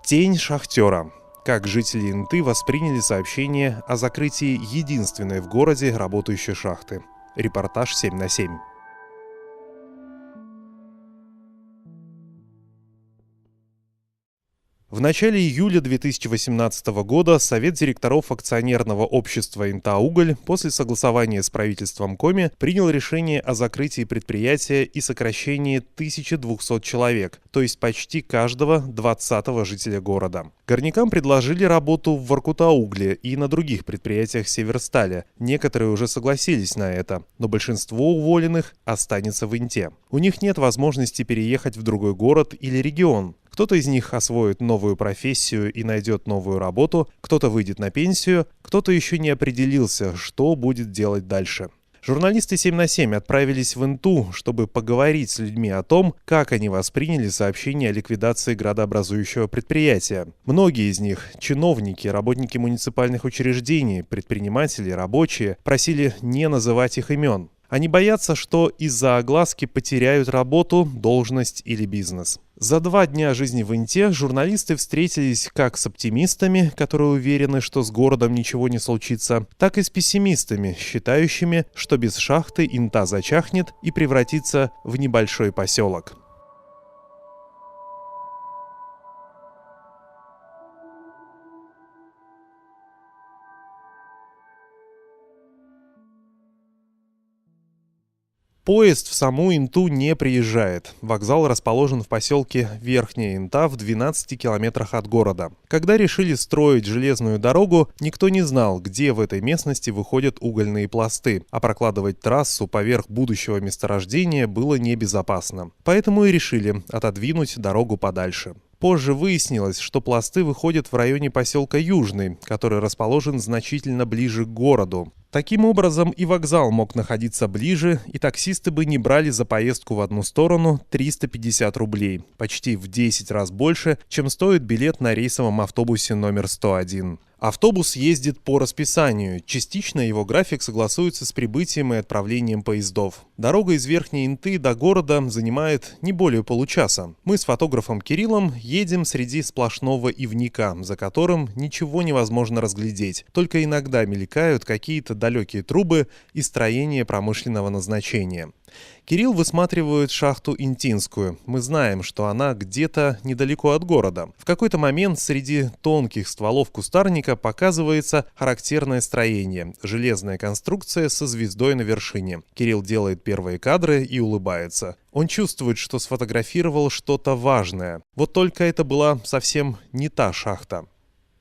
Тень шахтера. Как жители Инты восприняли сообщение о закрытии единственной в городе работающей шахты. Репортаж 7 на 7. В начале июля 2018 года Совет директоров акционерного общества «Интауголь» после согласования с правительством Коми принял решение о закрытии предприятия и сокращении 1200 человек, то есть почти каждого 20-го жителя города. Горнякам предложили работу в Воркута-Угле и на других предприятиях Северстали. Некоторые уже согласились на это, но большинство уволенных останется в Инте. У них нет возможности переехать в другой город или регион. Кто-то из них освоит новую профессию и найдет новую работу, кто-то выйдет на пенсию, кто-то еще не определился, что будет делать дальше. Журналисты 7 на 7 отправились в Инту, чтобы поговорить с людьми о том, как они восприняли сообщение о ликвидации градообразующего предприятия. Многие из них – чиновники, работники муниципальных учреждений, предприниматели, рабочие – просили не называть их имен. Они боятся, что из-за огласки потеряют работу, должность или бизнес. За 2 дня жизни в Инте журналисты встретились как с оптимистами, которые уверены, что с городом ничего не случится, так и с пессимистами, считающими, что без шахты Инта зачахнет и превратится в небольшой поселок. Поезд в саму Инту не приезжает. Вокзал расположен в поселке Верхняя Инта в 12 километрах от города. Когда решили строить железную дорогу, никто не знал, где в этой местности выходят угольные пласты, а прокладывать трассу поверх будущего месторождения было небезопасно. Поэтому и решили отодвинуть дорогу подальше. Позже выяснилось, что пласты выходят в районе поселка Южный, который расположен значительно ближе к городу. Таким образом, и вокзал мог находиться ближе, и таксисты бы не брали за поездку в одну сторону 350 рублей, почти в 10 раз больше, чем стоит билет на рейсовом автобусе номер 101. Автобус ездит по расписанию, частично его график согласуется с прибытием и отправлением поездов. Дорога из Верхней Инты до города занимает не более получаса. Мы с фотографом Кириллом едем среди сплошного ивника, за которым ничего невозможно разглядеть, только иногда мелькают какие-то далекие трубы и строения промышленного назначения. Кирилл высматривает шахту Интинскую. Мы знаем, что она где-то недалеко от города. В какой-то момент среди тонких стволов кустарника показывается характерное строение – железная конструкция со звездой на вершине. Кирилл делает первые кадры и улыбается. Он чувствует, что сфотографировал что-то важное. Вот только это была совсем не та шахта.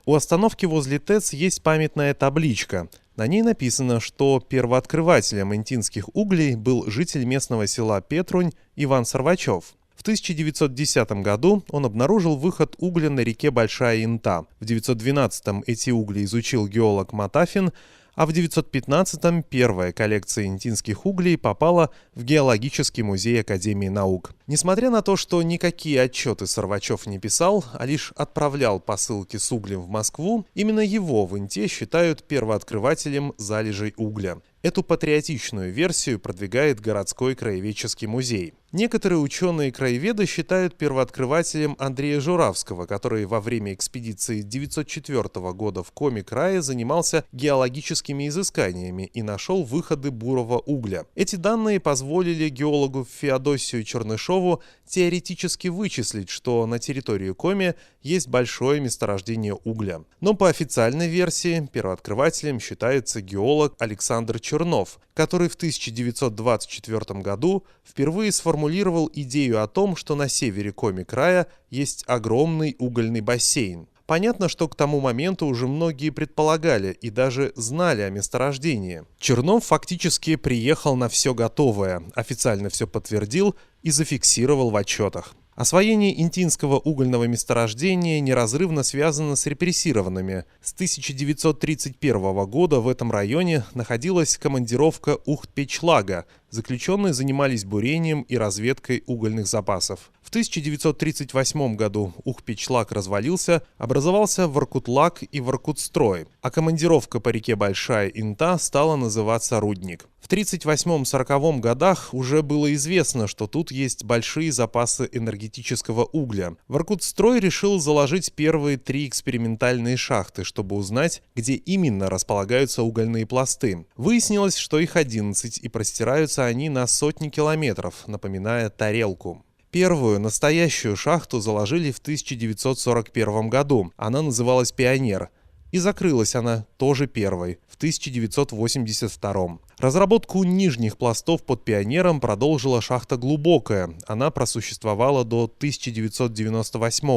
У остановки возле ТЭЦ есть памятная табличка. На ней написано, что первооткрывателем интинских углей был житель местного села Петрунь Иван Сорвачев. В 1910 году он обнаружил выход угля на реке Большая Инта. В 1912 эти угли изучил геолог Матафин, а в 1915-м первая коллекция интинских углей попала в Геологический музей Академии наук. Несмотря на то, что никакие отчеты Сорвачев не писал, а лишь отправлял посылки с углем в Москву, именно его в Инте считают первооткрывателем залежей угля. Эту патриотичную версию продвигает городской краеведческий музей. Некоторые ученые-краеведы считают первооткрывателем Андрея Журавского, который во время экспедиции 1904 года в Коми крае занимался геологическими изысканиями и нашел выходы бурого угля. Эти данные позволили геологу Феодосию Чернышову теоретически вычислить, что на территории Коми есть большое месторождение угля. Но по официальной версии первооткрывателем считается геолог Александр Чернов, который в 1924 году впервые сформулировал идею о том, что на севере Коми края есть огромный угольный бассейн. Понятно, что к тому моменту уже многие предполагали и даже знали о месторождении. Чернов фактически приехал на все готовое, официально все подтвердил и зафиксировал в отчетах. Освоение интинского угольного месторождения неразрывно связано с репрессированными. С 1931 года в этом районе находилась командировка Ухт-Печлага, Заключенные занимались бурением и разведкой угольных запасов. В 1938 году Ухпечлак развалился, образовался Воркутлак и Воркутстрой, а командировка по реке Большая Инта стала называться Рудник. В 1938-1940 годах уже было известно, что тут есть большие запасы энергетического угля. Воркутстрой решил заложить первые 3 экспериментальные шахты, чтобы узнать, где именно располагаются угольные пласты. Выяснилось, что их 11, и простираются они на сотни километров, напоминая тарелку. Первую настоящую шахту заложили в 1941 году. Она называлась «Пионер». И закрылась она тоже первой, в 1982. Разработку нижних пластов под Пионером продолжила шахта Глубокая. Она просуществовала до 1998.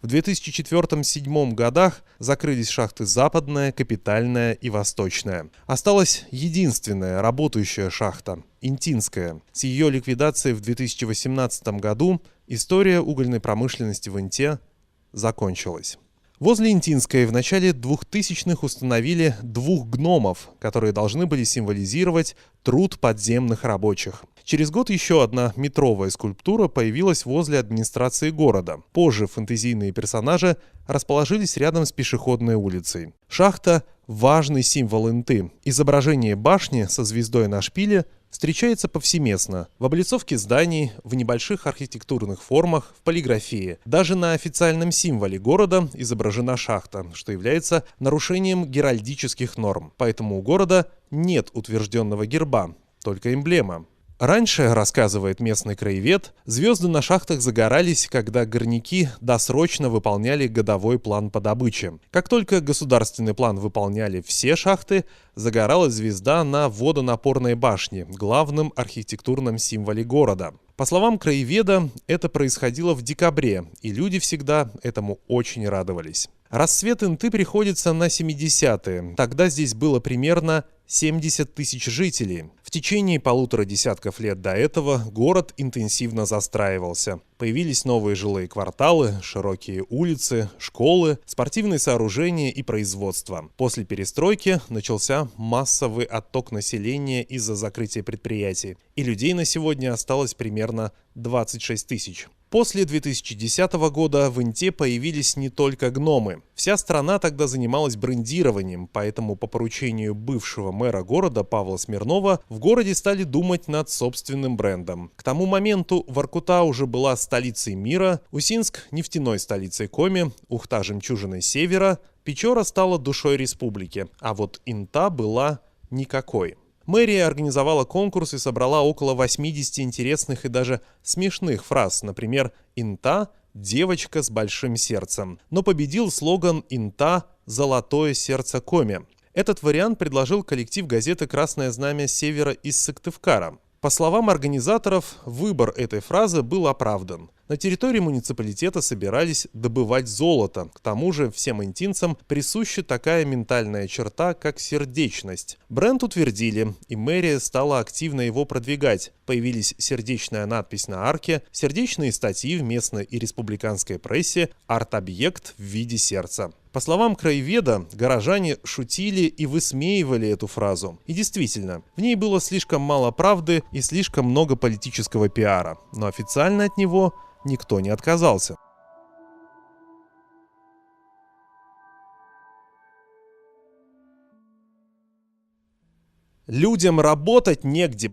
В 2004-2007 годах закрылись шахты Западная, Капитальная и Восточная. Осталась единственная работающая шахта – Интинская. С ее ликвидацией в 2018 году история угольной промышленности в Инте закончилась. Возле Интинской в начале 2000-х установили 2 гномов, которые должны были символизировать труд подземных рабочих. Через год еще одна метровая скульптура появилась возле администрации города. Позже фэнтезийные персонажи расположились рядом с пешеходной улицей. Шахта – важный символ Инты. Изображение башни со звездой на шпиле встречается повсеместно. В облицовке зданий, в небольших архитектурных формах, в полиграфии. Даже на официальном символе города изображена шахта, что является нарушением геральдических норм. Поэтому у города нет утвержденного герба, только эмблема. Раньше, рассказывает местный краевед, звезды на шахтах загорались, когда горняки досрочно выполняли годовой план по добыче. Как только государственный план выполняли все шахты, загоралась звезда на водонапорной башне, главном архитектурном символе города. По словам краеведа, это происходило в декабре, и люди всегда этому очень радовались. Расцвет Инты приходится на 70-е. Тогда здесь было примерно 70 тысяч жителей. В течение 1,5 десятков лет до этого город интенсивно застраивался. Появились новые жилые кварталы, широкие улицы, школы, спортивные сооружения и производство. После перестройки начался массовый отток населения из-за закрытия предприятий, и людей на сегодня осталось примерно 26 тысяч. После 2010 года в Инте появились не только гномы. Вся страна тогда занималась брендированием, поэтому по поручению бывшего мэра города Павла Смирнова в городе стали думать над собственным брендом. К тому моменту Воркута уже была столицей мира, Усинск – нефтяной столицей Коми, Ухта – жемчужиной Севера, Печора стала душой республики, а вот Инта была никакой. Мэрия организовала конкурс и собрала около 80 интересных и даже смешных фраз, например, «Инта – девочка с большим сердцем». Но победил слоган «Инта – золотое сердце Коми». Этот вариант предложил коллектив газеты «Красное знамя Севера» из Сыктывкара. По словам организаторов, выбор этой фразы был оправдан. На территории муниципалитета собирались добывать золото. К тому же всем интинцам присуща такая ментальная черта, как сердечность. Бренд утвердили, и мэрия стала активно его продвигать. Появились сердечная надпись на арке, сердечные статьи в местной и республиканской прессе, арт-объект в виде сердца. По словам краеведа, горожане шутили и высмеивали эту фразу. И действительно, в ней было слишком мало правды и слишком много политического пиара. Но официально от него никто не отказался. Людям работать негде.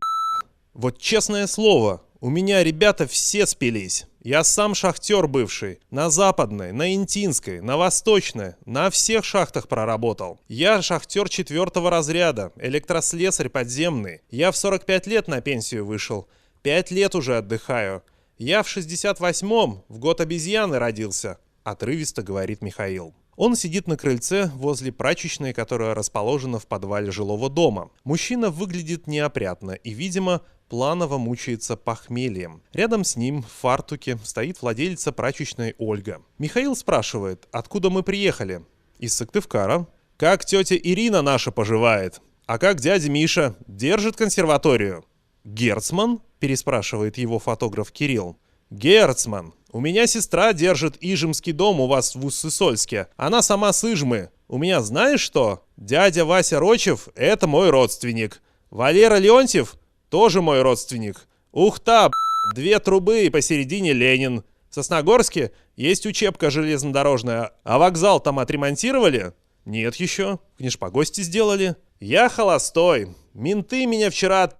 Вот честное слово, у меня ребята все спились. Я сам шахтер бывший. На Западной, на Интинской, на Восточной, на всех шахтах проработал. Я шахтер 4-го разряда, электрослесарь подземный. Я в 45 лет на пенсию вышел. 5 лет уже отдыхаю. Я в 68-м, в год обезьяны родился, отрывисто говорит Михаил. Он сидит на крыльце возле прачечной, которая расположена в подвале жилого дома. Мужчина выглядит неопрятно и, видимо, планово мучается похмельем. Рядом с ним в фартуке стоит владелица прачечной Ольга. Михаил спрашивает, откуда мы приехали? Из Сыктывкара. Как тетя Ирина наша поживает? А как дядя Миша? Держит консерваторию? Герцман? Переспрашивает его фотограф Кирилл. Герцман. У меня сестра держит Ижемский дом у вас в Уссысольске. Она сама с Ижмы. У меня знаешь что? Дядя Вася Рочев – это мой родственник. Валера Леонтьев Тоже мой родственник. Ухта, 2 трубы и посередине Ленин. В Сосногорске есть учебка железнодорожная, а вокзал там отремонтировали? Нет еще. В Книжпогосте сделали. Я холостой. Менты меня вчера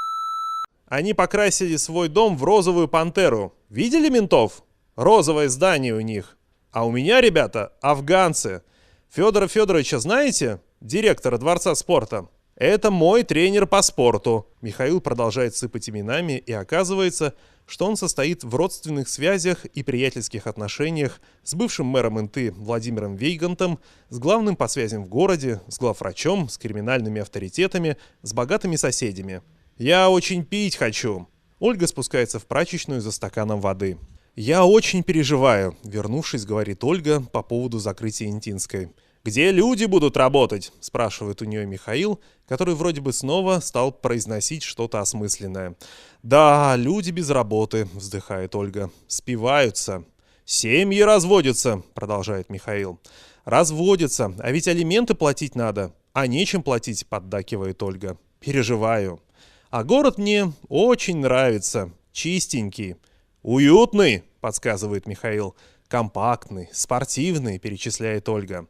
Они покрасили свой дом в розовую пантеру. Видели ментов? Розовое здание у них. А у меня, ребята, афганцы. Федора Федоровича знаете? Директора Дворца спорта. Это мой тренер по спорту. Михаил продолжает сыпать именами, и оказывается, что он состоит в родственных связях и приятельских отношениях с бывшим мэром Инты Владимиром Вейгантом, с главным по связям в городе, с главврачом, с криминальными авторитетами, с богатыми соседями. «Я очень пить хочу». Ольга спускается в прачечную за стаканом воды. «Я очень переживаю», — вернувшись, говорит Ольга по поводу закрытия Интинской. «Где люди будут работать?» — спрашивает у нее Михаил, который вроде бы снова стал произносить что-то осмысленное. «Да, люди без работы», — вздыхает Ольга. «Спиваются». «Семьи разводятся», — продолжает Михаил. «Разводятся, а ведь алименты платить надо». «А нечем платить», — поддакивает Ольга. «Переживаю». «А город мне очень нравится. Чистенький». «Уютный», — подсказывает Михаил. «Компактный, спортивный», — перечисляет Ольга.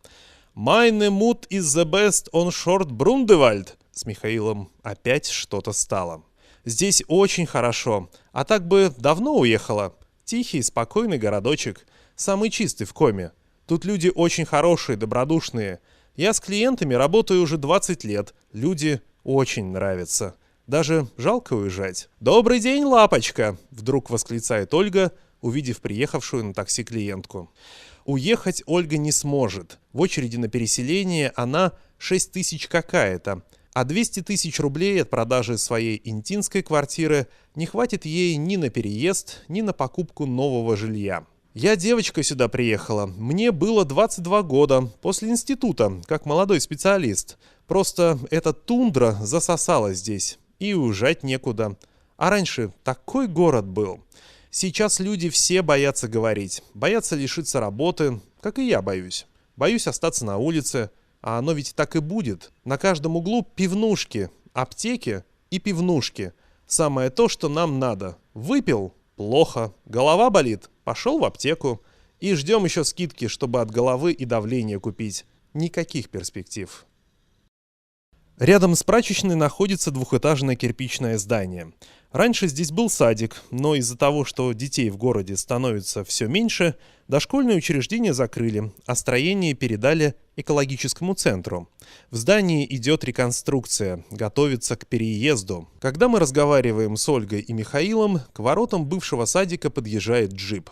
«Meine Mut is the best on short Brundewald». С Михаилом опять что-то стало. «Здесь очень хорошо, а так бы давно уехала. Тихий, спокойный городочек, самый чистый в Коме. Тут люди очень хорошие, добродушные. Я с клиентами работаю уже 20 лет, люди очень нравятся. Даже жалко уезжать». «Добрый день, лапочка!» — вдруг восклицает Ольга, увидев приехавшую на такси клиентку. Уехать Ольга не сможет. В очереди на переселение она 6 тысяч какая-то. А 200 тысяч рублей от продажи своей интинской квартиры не хватит ей ни на переезд, ни на покупку нового жилья. «Я девочка сюда приехала. Мне было 22 года, после института, как молодой специалист. Просто эта тундра засосала здесь, и уезжать некуда. А раньше такой город был. Сейчас люди все боятся говорить, боятся лишиться работы, как и я боюсь. Боюсь остаться на улице, а оно ведь так и будет. На каждом углу пивнушки, аптеки и пивнушки. Самое то, что нам надо. Выпил – плохо, голова болит – пошел в аптеку. И ждем еще скидки, чтобы от головы и давления купить. Никаких перспектив». Рядом с прачечной находится двухэтажное кирпичное здание. Раньше здесь был садик, но из-за того, что детей в городе становится все меньше, дошкольное учреждение закрыли, а строение передали экологическому центру. В здании идет реконструкция, готовится к переезду. Когда мы разговариваем с Ольгой и Михаилом, к воротам бывшего садика подъезжает джип.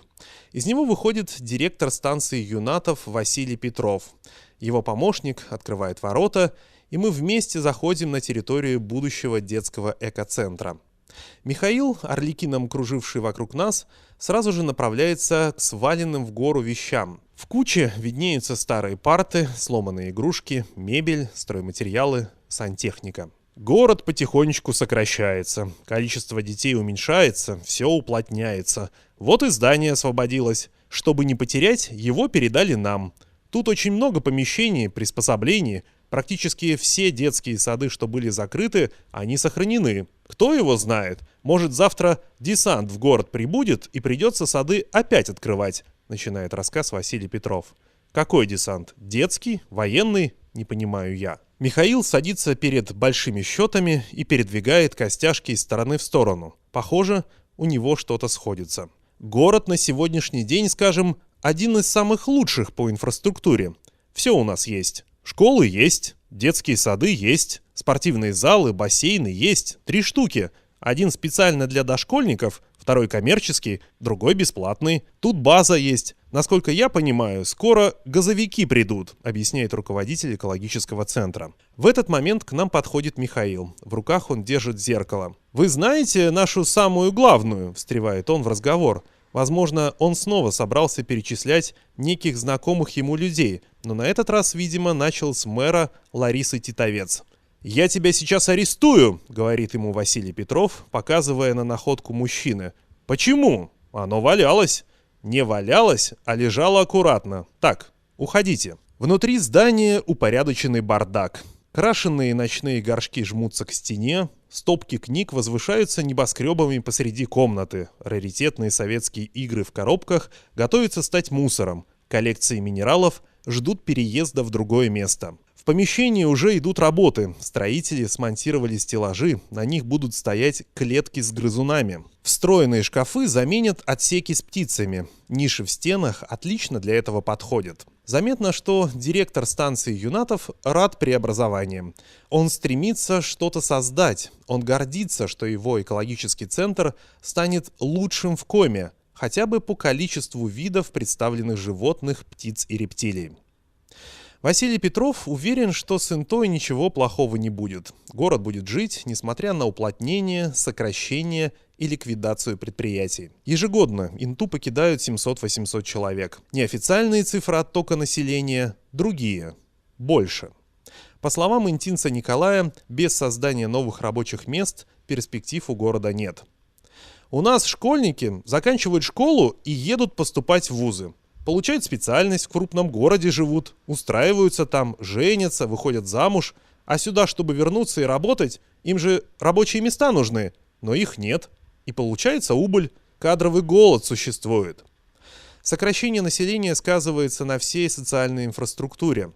Из него выходит директор станции юнатов Василий Петров. Его помощник открывает ворота, и мы вместе заходим на территорию будущего детского экоцентра. Михаил, арлекином круживший вокруг нас, сразу же направляется к сваленным в гору вещам. В куче виднеются старые парты, сломанные игрушки, мебель, стройматериалы, сантехника. Город потихонечку сокращается, количество детей уменьшается, все уплотняется. Вот и здание освободилось. Чтобы не потерять, его передали нам. Тут очень много помещений, приспособлений. Практически все детские сады, что были закрыты, они сохранены. Кто его знает? Может, завтра десант в город прибудет и придется сады опять открывать, начинает рассказ Василий Петров. Какой десант? Детский? Военный? Не понимаю я. Михаил садится перед большими счетами и передвигает костяшки из стороны в сторону. Похоже, у него что-то сходится. Город на сегодняшний день, скажем, один из самых лучших по инфраструктуре. Все у нас есть. Школы есть, детские сады есть, спортивные залы, бассейны есть. 3 штуки. Один специально для дошкольников, второй коммерческий, другой бесплатный. Тут база есть. Насколько я понимаю, скоро газовики придут, объясняет руководитель экологического центра. В этот момент к нам подходит Михаил. В руках он держит зеркало. «Вы знаете нашу самую главную?» – встревает он в разговор. Возможно, он снова собрался перечислять неких знакомых ему людей, но на этот раз, видимо, начал с мэра Ларисы Титовец. «Я тебя сейчас арестую», — говорит ему Василий Петров, показывая на находку мужчины. «Почему? Оно валялось». «Не валялось, а лежало аккуратно. Так, уходите». Внутри здания упорядоченный бардак. Крашеные ночные горшки жмутся к стене, Стопки книг возвышаются небоскребами посреди комнаты. Раритетные советские игры в коробках готовятся стать мусором. Коллекции минералов ждут переезда в другое место. В помещении уже идут работы. Строители смонтировали стеллажи, на них будут стоять клетки с грызунами. Встроенные шкафы заменят отсеки с птицами. Ниши в стенах отлично для этого подходят. Заметно, что директор станции Юнатов рад преобразованиям. Он стремится что-то создать. Он гордится, что его экологический центр станет лучшим в Коме, хотя бы по количеству видов представленных животных, птиц и рептилий. Василий Петров уверен, что с Интой ничего плохого не будет. Город будет жить, несмотря на уплотнение, сокращение и ликвидацию предприятий. Ежегодно Инту покидают 700-800 человек. Неофициальные цифры оттока населения – другие, больше. По словам интинца Николая, без создания новых рабочих мест перспектив у города нет. У нас школьники заканчивают школу и едут поступать в вузы. Получают специальность, в крупном городе живут, устраиваются там, женятся, выходят замуж. А сюда, чтобы вернуться и работать, им же рабочие места нужны, но их нет. И получается убыль, кадровый голод существует. Сокращение населения сказывается на всей социальной инфраструктуре.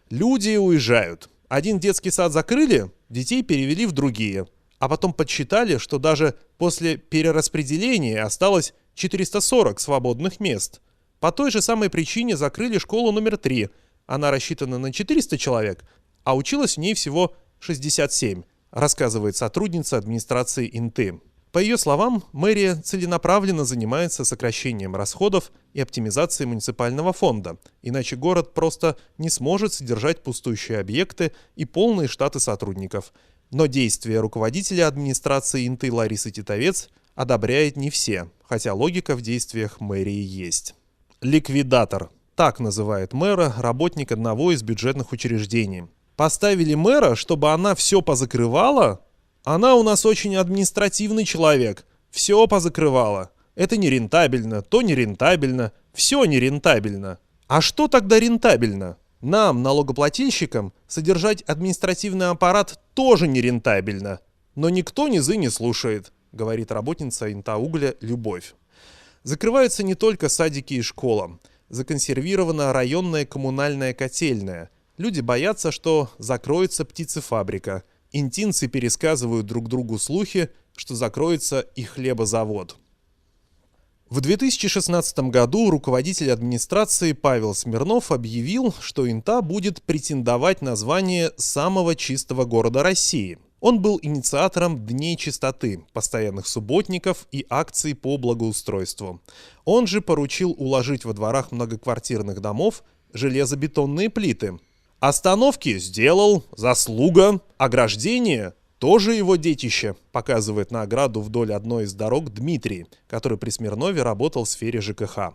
Люди уезжают. Один детский сад закрыли, детей перевели в другие. А потом подсчитали, что даже после перераспределения осталось 440 свободных мест. По той же самой причине закрыли школу номер 3. Она рассчитана на 400 человек, а училось в ней всего 67, рассказывает сотрудница администрации Инты. По ее словам, мэрия целенаправленно занимается сокращением расходов и оптимизацией муниципального фонда, иначе город просто не сможет содержать пустующие объекты и полные штаты сотрудников. Но действия руководителя администрации Инты Ларисы Титовец одобряет не все, хотя логика в действиях мэрии есть. Ликвидатор. Так называет мэра работник одного из бюджетных учреждений. Поставили мэра, чтобы она все позакрывала? Она у нас очень административный человек. Все позакрывала. Это нерентабельно, то нерентабельно, все нерентабельно. А что тогда рентабельно? Нам, налогоплательщикам, содержать административный аппарат тоже нерентабельно. Но никто низы не слушает, говорит работница Интаугля Любовь. Закрываются не только садики и школа. Законсервирована районная коммунальная котельная. Люди боятся, что закроется птицефабрика. Интинцы пересказывают друг другу слухи, что закроется и хлебозавод. В 2016 году руководитель администрации Павел Смирнов объявил, что Инта будет претендовать на звание самого чистого города России. Он был инициатором Дней чистоты, постоянных субботников и акций по благоустройству. Он же поручил уложить во дворах многоквартирных домов железобетонные плиты. Остановки сделал, заслуга, ограждение тоже его детище, показывает на ограду вдоль одной из дорог Дмитрий, который при Смирнове работал в сфере ЖКХ.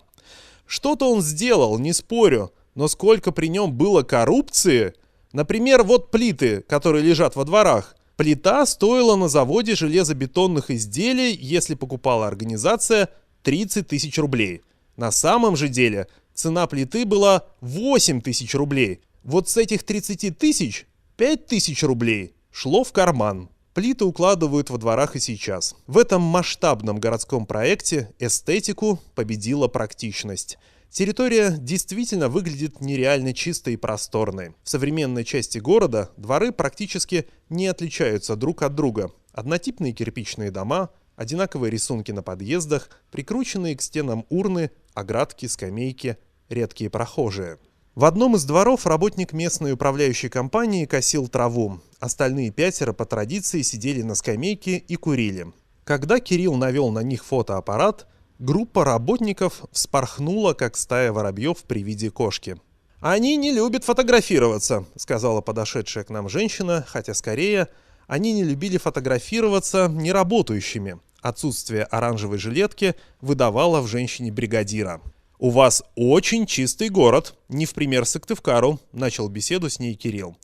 Что-то он сделал, не спорю, но сколько при нем было коррупции. Например, вот плиты, которые лежат во дворах. Плита стоила на заводе железобетонных изделий, если покупала организация, 30 тысяч рублей. На самом же деле цена плиты была 8 тысяч рублей. Вот с этих 30 тысяч 5 тысяч рублей шло в карман. Плиты укладывают во дворах и сейчас. В этом масштабном городском проекте эстетику победила практичность. Территория действительно выглядит нереально чистой и просторной. В современной части города дворы практически не отличаются друг от друга. Однотипные кирпичные дома, одинаковые рисунки на подъездах, прикрученные к стенам урны, оградки, скамейки, редкие прохожие. В одном из дворов работник местной управляющей компании косил траву. Остальные 5 по традиции сидели на скамейке и курили. Когда Кирилл навел на них фотоаппарат, группа работников вспорхнула, как стая воробьев при виде кошки. «Они не любят фотографироваться», — сказала подошедшая к нам женщина, хотя скорее они не любили фотографироваться неработающими. Отсутствие оранжевой жилетки выдавало в женщине бригадира. «У вас очень чистый город, не в пример Сыктывкару», — начал беседу с ней Кирилл.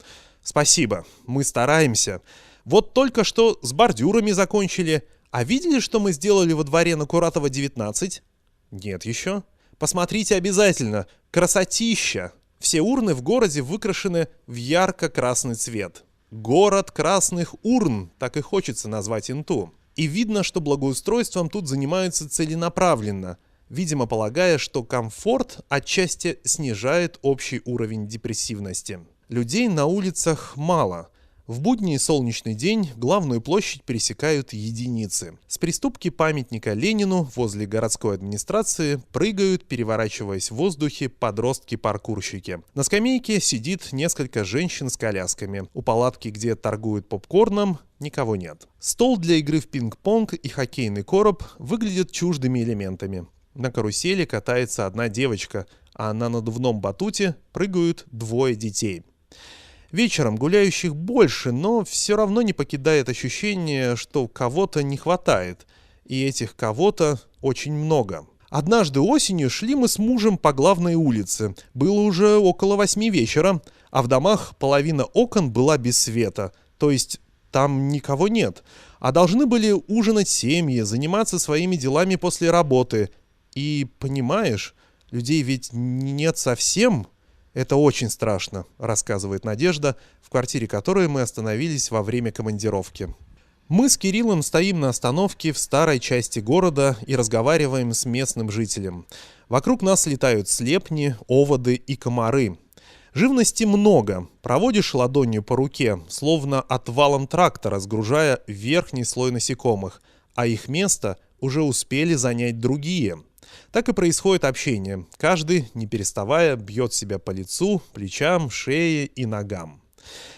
«Спасибо, мы стараемся. Вот только что с бордюрами закончили. А видели, что мы сделали во дворе на Куратова, 19? Нет еще. Посмотрите обязательно. Красотища. Все урны в городе выкрашены в ярко-красный цвет. Город красных урн, так и хочется назвать Инту. И видно, что благоустройством тут занимаются целенаправленно, видимо полагая, что комфорт отчасти снижает общий уровень депрессивности. Людей на улицах мало. В будний солнечный день главную площадь пересекают единицы. С приступки памятника Ленину возле городской администрации прыгают, переворачиваясь в воздухе, подростки-паркурщики. На скамейке сидит несколько женщин с колясками. У палатки, где торгуют попкорном, никого нет. Стол для игры в пинг-понг и хоккейный короб выглядят чуждыми элементами. На карусели катается одна девочка, а на надувном батуте прыгают двое детей. Вечером гуляющих больше, но все равно не покидает ощущение, что кого-то не хватает, и этих кого-то очень много. Однажды осенью шли мы с мужем по главной улице. Было уже около 8 вечера, а в домах половина окон была без света, то есть там никого нет. А должны были ужинать семьи, заниматься своими делами после работы. И, понимаешь, людей ведь нет совсем. «Это очень страшно», — рассказывает Надежда, в квартире которой мы остановились во время командировки. Мы с Кириллом стоим на остановке в старой части города и разговариваем с местным жителем. Вокруг нас летают слепни, оводы и комары. Живности много. Проводишь ладонью по руке, словно отвалом трактора, сгружая верхний слой насекомых, а их место уже успели занять другие. Так и происходит общение. Каждый, не переставая, бьет себя по лицу, плечам, шее и ногам.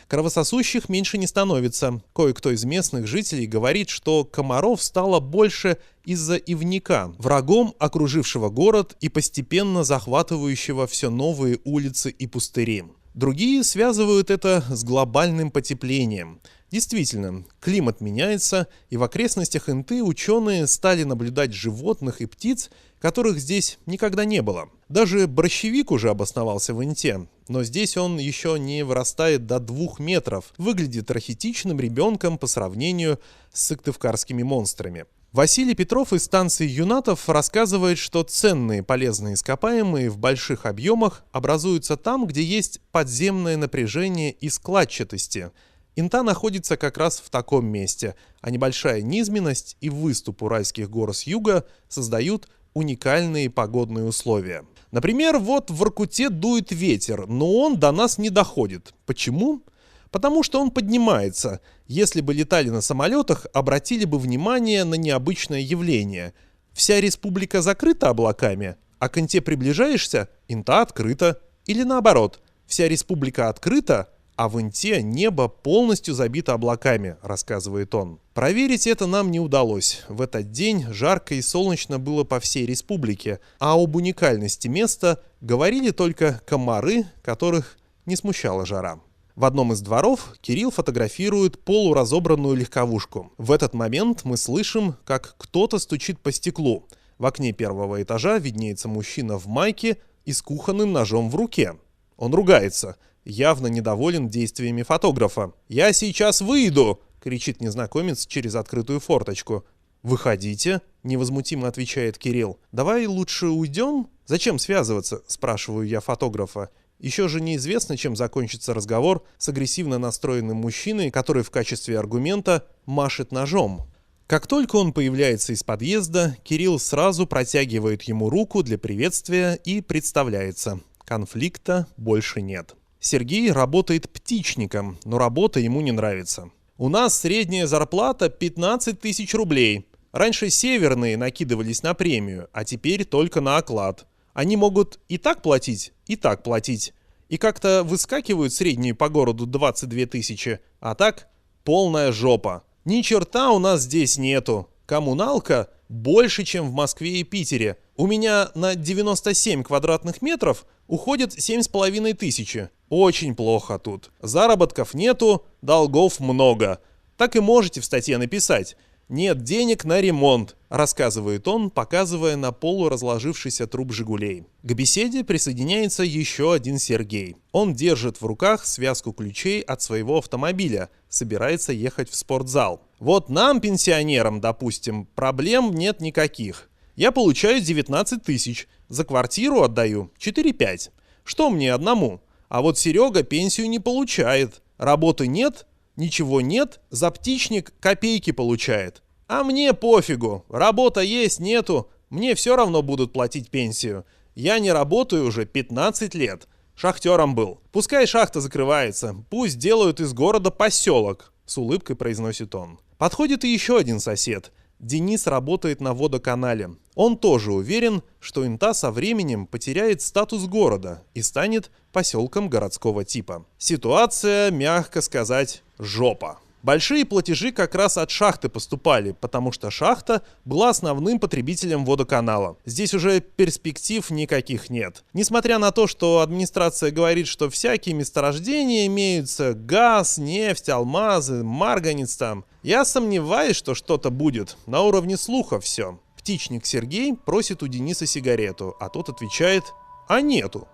Кровососущих меньше не становится. Кое-кто из местных жителей говорит, что комаров стало больше из-за ивника, врагом, окружившего город и постепенно захватывающего все новые улицы и пустыри. Другие связывают это с глобальным потеплением. Действительно, климат меняется, и в окрестностях Инты ученые стали наблюдать животных и птиц, которых здесь никогда не было. Даже борщевик уже обосновался в Инте, но здесь он еще не вырастает до 2 метров, выглядит рахитичным ребенком по сравнению с сыктывкарскими монстрами. Василий Петров из станции Юнатов рассказывает, что ценные полезные ископаемые в больших объемах образуются там, где есть подземное напряжение и складчатости. Инта находится как раз в таком месте, а небольшая низменность и выступ Уральских гор с юга создают уникальные погодные условия. Например, вот в Воркуте дует ветер, но он до нас не доходит. Почему? Потому что он поднимается. Если бы летали на самолетах, обратили бы внимание на необычное явление. Вся республика закрыта облаками, а к Инте приближаешься — Инта открыта. Или наоборот, вся республика открыта, а в Инте небо полностью забито облаками, рассказывает он. Проверить это нам не удалось. В этот день жарко и солнечно было по всей республике, а об уникальности места говорили только комары, которых не смущала жара. В одном из дворов Кирилл фотографирует полуразобранную легковушку. В этот момент мы слышим, как кто-то стучит по стеклу. В окне первого этажа виднеется мужчина в майке и с кухонным ножом в руке. Он ругается, явно недоволен действиями фотографа. «Я сейчас выйду!» — кричит незнакомец через открытую форточку. «Выходите», — невозмутимо отвечает Кирилл. «Давай лучше уйдем?» «Зачем связываться?» — спрашиваю я фотографа. Еще же неизвестно, чем закончится разговор с агрессивно настроенным мужчиной, который в качестве аргумента машет ножом. Как только он появляется из подъезда, Кирилл сразу протягивает ему руку для приветствия и представляется. Конфликта больше нет. Сергей работает птичником, но работа ему не нравится. «У нас средняя зарплата 15 тысяч рублей. Раньше северные накидывались на премию, а теперь только на оклад. Они могут и так платить, и так платить. И как-то выскакивают средние по городу 22 тысячи, а так полная жопа. Ни черта у нас здесь нету. Коммуналка больше, чем в Москве и Питере. У меня на 97 квадратных метров уходит 7,5 тысячи. Очень плохо тут. Заработков нету, долгов много. Так и можете в статье написать. Нет денег на ремонт», — рассказывает он, показывая на полу разложившийся труп «Жигулей». К беседе присоединяется еще один Сергей. Он держит в руках связку ключей от своего автомобиля, собирается ехать в спортзал. «Вот нам, пенсионерам, допустим, проблем нет никаких. Я получаю 19 тысяч, за квартиру отдаю 4-5. Что мне одному? А вот Серега пенсию не получает. Работы нет, Ничего нет, за птичник копейки получает. А мне пофигу, работа есть, нету, мне все равно будут платить пенсию. Я не работаю уже 15 лет. Шахтером был. Пускай шахта закрывается, пусть делают из города поселок, с улыбкой произносит он. Подходит и еще один сосед. Денис работает на водоканале. Он тоже уверен, что Инта со временем потеряет статус города и станет поселком городского типа. Ситуация, мягко сказать, жопа. Большие платежи как раз от шахты поступали, потому что шахта была основным потребителем водоканала. Здесь уже перспектив никаких нет. Несмотря на то, что администрация говорит, что всякие месторождения имеются, газ, нефть, алмазы, марганец там, я сомневаюсь, что что-то будет. На уровне слуха все. Птичник Сергей просит у Дениса сигарету, а тот отвечает: а нету.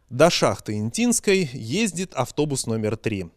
До шахты Интинской ездит автобус номер 3.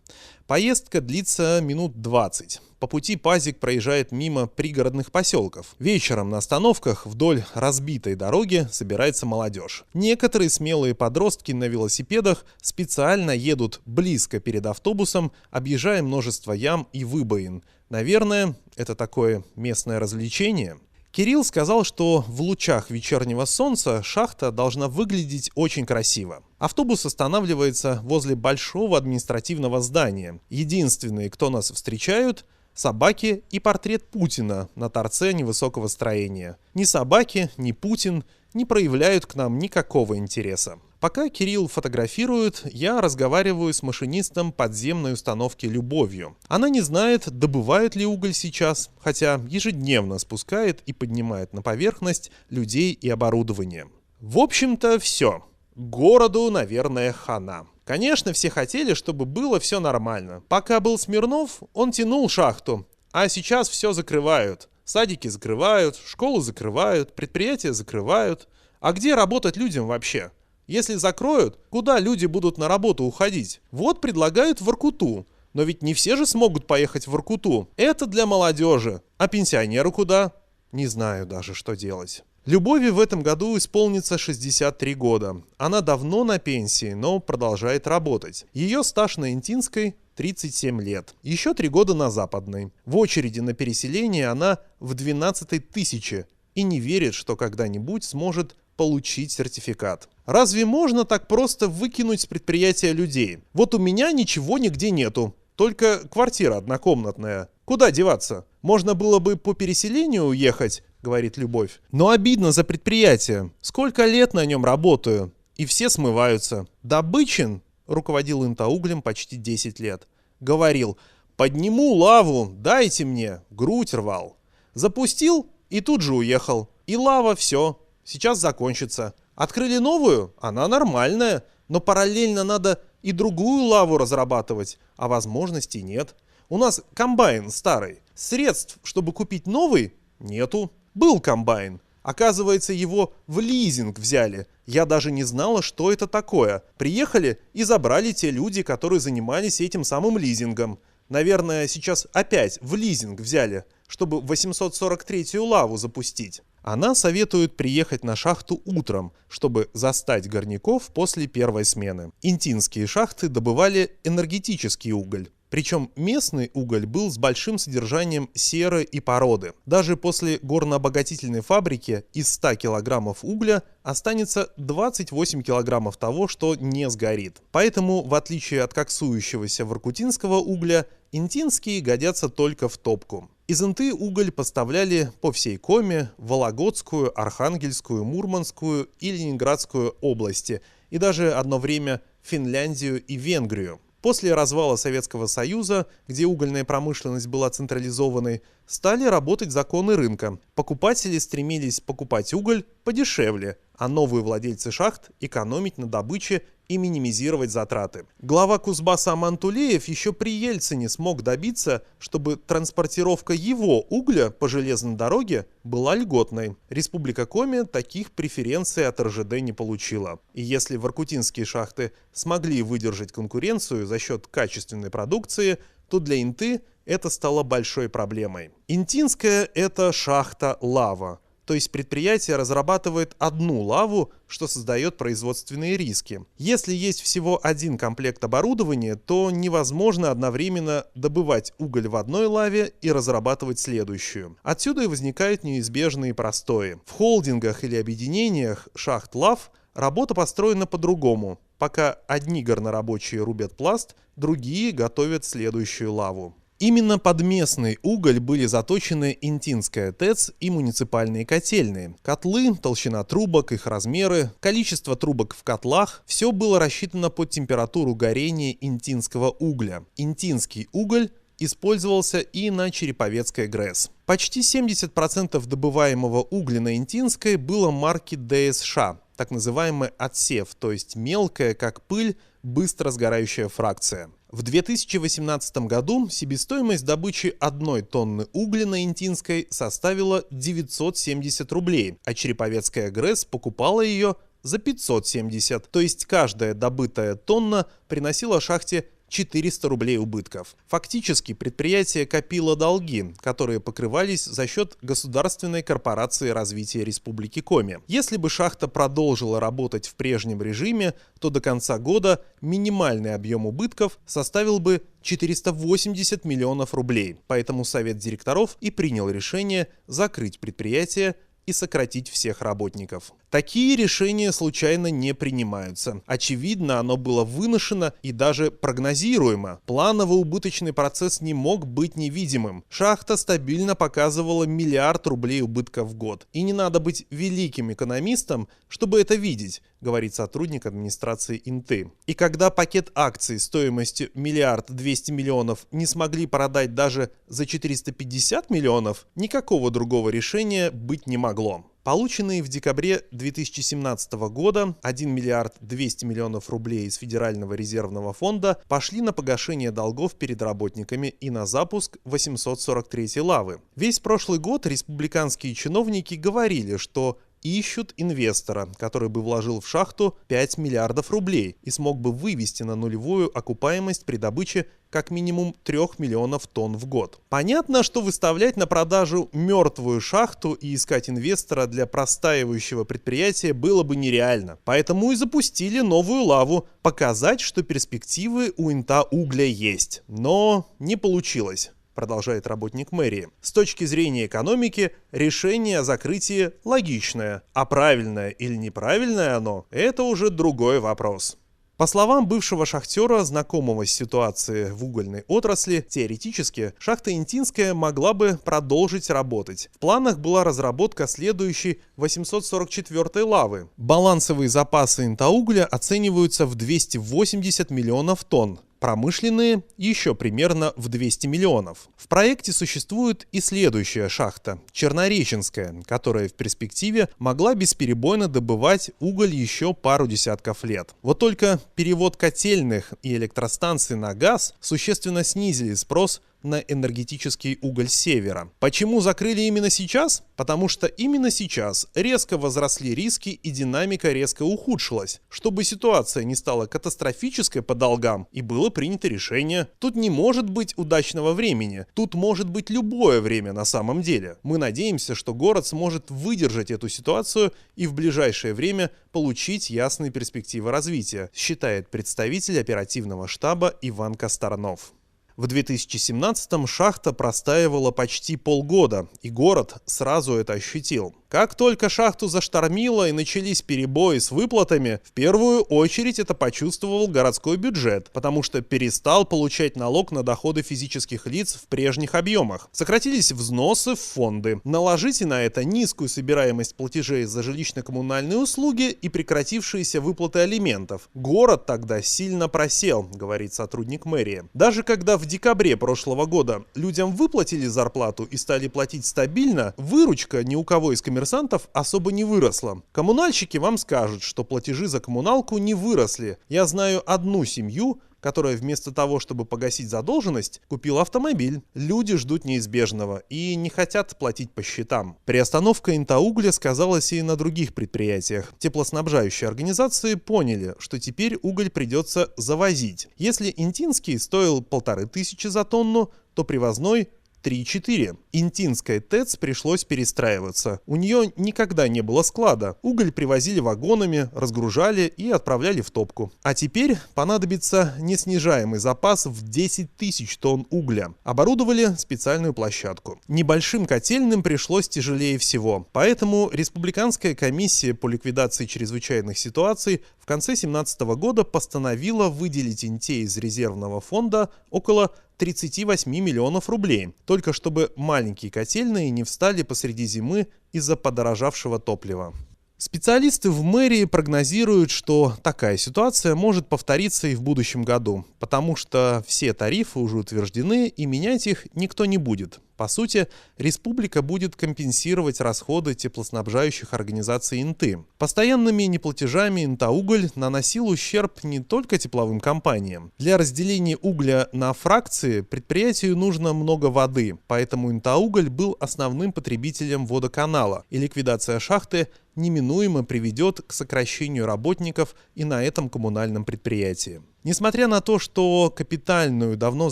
Поездка длится минут 20. По пути пазик проезжает мимо пригородных поселков. Вечером на остановках вдоль разбитой дороги собирается молодежь. Некоторые смелые подростки на велосипедах специально едут близко перед автобусом, объезжая множество ям и выбоин. Наверное, это такое местное развлечение. Кирилл сказал, что в лучах вечернего солнца шахта должна выглядеть очень красиво. Автобус останавливается возле большого административного здания. Единственные, кто нас встречают — собаки и портрет Путина на торце невысокого строения. Ни собаки, ни Путин не проявляют к нам никакого интереса. Пока Кирилл фотографирует, я разговариваю с машинистом подземной установки Любовью. Она не знает, добывают ли уголь сейчас, хотя ежедневно спускает и поднимает на поверхность людей и оборудование. В общем-то, все. Городу, наверное, хана. Конечно, все хотели, чтобы было все нормально. Пока был Смирнов, он тянул шахту, а сейчас все закрывают. Садики закрывают, школы закрывают, предприятия закрывают. А где работать людям вообще? Если закроют, куда люди будут на работу уходить? Вот предлагают в Воркуту. Но ведь не все же смогут поехать в Воркуту. Это для молодежи. А пенсионеру куда? Не знаю даже, что делать. Любови в этом году исполнится 63 года. Она давно на пенсии, но продолжает работать. Ее стаж на Интинской 37 лет. Еще 3 года на Западной. В очереди на переселение она в 12-й тысяче и не верит, что когда-нибудь сможет получить сертификат. Разве можно так просто выкинуть с предприятия людей? Вот у меня ничего нигде нету. Только квартира однокомнатная. Куда деваться? Можно было бы по переселению уехать, говорит Любовь. Но обидно за предприятие. Сколько лет на нем работаю. И все смываются. Добычин, руководил Интауглем почти 10 лет, говорил: подниму лаву, дайте мне. Грудь рвал. Запустил и тут же уехал. И лава все. Сейчас закончится. Открыли новую, она нормальная, но параллельно надо и другую лаву разрабатывать, а возможностей нет. У нас комбайн старый. Средств, чтобы купить новый, нету. Был комбайн. Оказывается, его в лизинг взяли. Я даже не знала, что это такое. Приехали и забрали те люди, которые занимались этим самым лизингом. Наверное, сейчас опять в лизинг взяли, чтобы 843-ю лаву запустить. Она советует приехать на шахту утром, чтобы застать горняков после первой смены. Интинские шахты добывали энергетический уголь. Причем местный уголь был с большим содержанием серы и породы. Даже после горнообогатительной фабрики из 100 килограммов угля останется 28 килограммов того, что не сгорит. Поэтому, в отличие от коксующегося воркутинского угля, интинские годятся только в топку. Из Инты уголь поставляли по всей Коми, Вологодскую, Архангельскую, Мурманскую и Ленинградскую области, и даже одно время Финляндию и Венгрию. После развала Советского Союза, где угольная промышленность была централизованной, стали работать законы рынка. Покупатели стремились покупать уголь подешевле, а новые владельцы шахт экономить на добыче и минимизировать затраты. Глава Кузбасса Амантулеев еще при Ельцине смог добиться, чтобы транспортировка его угля по железной дороге была льготной. Республика Коми таких преференций от РЖД не получила. И если воркутинские шахты смогли выдержать конкуренцию за счет качественной продукции, то для Инты это стало большой проблемой. Интинская — это шахта лава. То есть предприятие разрабатывает одну лаву, что создает производственные риски. Если есть всего один комплект оборудования, то невозможно одновременно добывать уголь в одной лаве и разрабатывать следующую. Отсюда и возникают неизбежные простои. В холдингах или объединениях шахт лав работа построена по-другому. Пока одни горнорабочие рубят пласт, другие готовят следующую лаву. Именно под местный уголь были заточены Интинская ТЭЦ и муниципальные котельные. Котлы, толщина трубок, их размеры, количество трубок в котлах – все было рассчитано под температуру горения интинского угля. Интинский уголь использовался и на Череповецкой ГРЭС. Почти 70% добываемого угля на Интинской было марки ДСШ, так называемый отсев, то есть мелкая, как пыль, быстро сгорающая фракция. В 2018 году себестоимость добычи 1 тонны угля на Интинской составила 970 рублей, а Череповецкая ГРЭС покупала ее за 570, то есть каждая добытая тонна приносила шахте 400 рублей убытков. Фактически предприятие копило долги, которые покрывались за счет Государственной корпорации развития Республики Коми. Если бы шахта продолжила работать в прежнем режиме, то до конца года минимальный объем убытков составил бы 480 миллионов рублей. Поэтому Совет директоров и принял решение закрыть предприятие и сократить всех работников. Такие решения случайно не принимаются. Очевидно, оно было выношено и даже прогнозируемо. Планово-убыточный процесс не мог быть невидимым. Шахта стабильно показывала 1 миллиард рублей убытков в год. И не надо быть великим экономистом, чтобы это видеть, говорит сотрудник администрации Инты. И когда пакет акций стоимостью 1 200 000 000 не смогли продать даже за 450 миллионов, никакого другого решения быть не могло. Полученные в декабре 2017 года 1 200 000 000 рублей из Федерального резервного фонда пошли на погашение долгов перед работниками и на запуск 843-й лавы. Весь прошлый год республиканские чиновники говорили, что ищут инвестора, который бы вложил в шахту 5 миллиардов рублей и смог бы вывести на нулевую окупаемость при добыче как минимум 3 миллионов тонн в год. Понятно, что выставлять на продажу мертвую шахту и искать инвестора для простаивающего предприятия было бы нереально. Поэтому и запустили новую лаву, показать, что перспективы у Инта угля есть. Но не получилось, продолжает работник мэрии. С точки зрения экономики, решение о закрытии логичное, а правильное или неправильное оно – это уже другой вопрос. По словам бывшего шахтера, знакомого с ситуацией в угольной отрасли, теоретически шахта Интинская могла бы продолжить работать. В планах была разработка следующей 844-й лавы. Балансовые запасы интаугля оцениваются в 280 миллионов тонн. Промышленные еще примерно в 200 миллионов. В проекте существует и следующая шахта, Чернореченская, которая в перспективе могла бесперебойно добывать уголь еще пару десятков лет. Вот только перевод котельных и электростанций на газ существенно снизили спрос на энергетический уголь севера. Почему закрыли именно сейчас? Потому что именно сейчас резко возросли риски и динамика резко ухудшилась. Чтобы ситуация не стала катастрофической по долгам, и было принято решение: тут не может быть удачного времени, тут может быть любое время на самом деле. Мы надеемся, что город сможет выдержать эту ситуацию и в ближайшее время получить ясные перспективы развития, считает представитель оперативного штаба Иван Косторнов. В 2017-м шахта простаивала почти полгода, и город сразу это ощутил. Как только шахту заштормило и начались перебои с выплатами, в первую очередь это почувствовал городской бюджет, потому что перестал получать налог на доходы физических лиц в прежних объемах. Сократились взносы в фонды. Наложите на это низкую собираемость платежей за жилищно-коммунальные услуги и прекратившиеся выплаты алиментов. Город тогда сильно просел, говорит сотрудник мэрии. Даже когда в декабре прошлого года людям выплатили зарплату и стали платить стабильно, выручка ни у кого из коммерсантов особо не выросла. Коммунальщики вам скажут, что платежи за коммуналку не выросли. Я знаю одну семью, которая вместо того, чтобы погасить задолженность, купила автомобиль. Люди ждут неизбежного и не хотят платить по счетам. Приостановка интаугля сказалась и на других предприятиях. Теплоснабжающие организации поняли, что теперь уголь придется завозить. Если Интинский стоил 1500 за тонну, то привозной 3-4. Интинской ТЭЦ пришлось перестраиваться. У нее никогда не было склада. Уголь привозили вагонами, разгружали и отправляли в топку. А теперь понадобится неснижаемый запас в 10 тысяч тонн угля. Оборудовали специальную площадку. Небольшим котельным пришлось тяжелее всего. Поэтому Республиканская комиссия по ликвидации чрезвычайных ситуаций в конце 2017 года постановила выделить Инте из резервного фонда около 38 миллионов рублей, только чтобы маленькие котельные не встали посреди зимы из-за подорожавшего топлива. Специалисты в мэрии прогнозируют, что такая ситуация может повториться и в будущем году, потому что все тарифы уже утверждены и менять их никто не будет. По сути, республика будет компенсировать расходы теплоснабжающих организаций Инты. Постоянными неплатежами Интауголь наносил ущерб не только тепловым компаниям. Для разделения угля на фракции предприятию нужно много воды, поэтому Интауголь был основным потребителем водоканала, и ликвидация шахты неминуемо приведет к сокращению работников и на этом коммунальном предприятии. Несмотря на то, что капитальную давно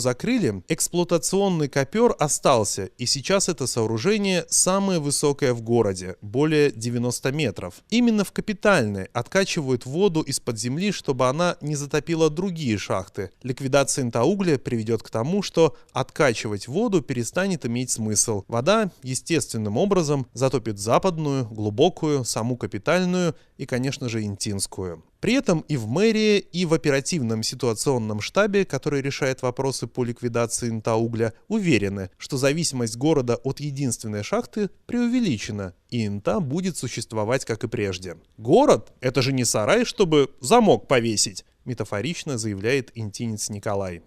закрыли, эксплуатационный копер остался, и сейчас это сооружение самое высокое в городе, более 90 метров. Именно в капитальной откачивают воду из-под земли, чтобы она не затопила другие шахты. Ликвидация Интаугля приведет к тому, что откачивать воду перестанет иметь смысл. Вода естественным образом затопит западную, глубокую, саму капитальную и, конечно же, интинскую. При этом и в мэрии, и в оперативном ситуационном штабе, который решает вопросы по ликвидации Интаугля, уверены, что зависимость города от единственной шахты преувеличена, и Инта будет существовать как и прежде. «Город — это же не сарай, чтобы замок повесить», метафорично заявляет интинец Николай.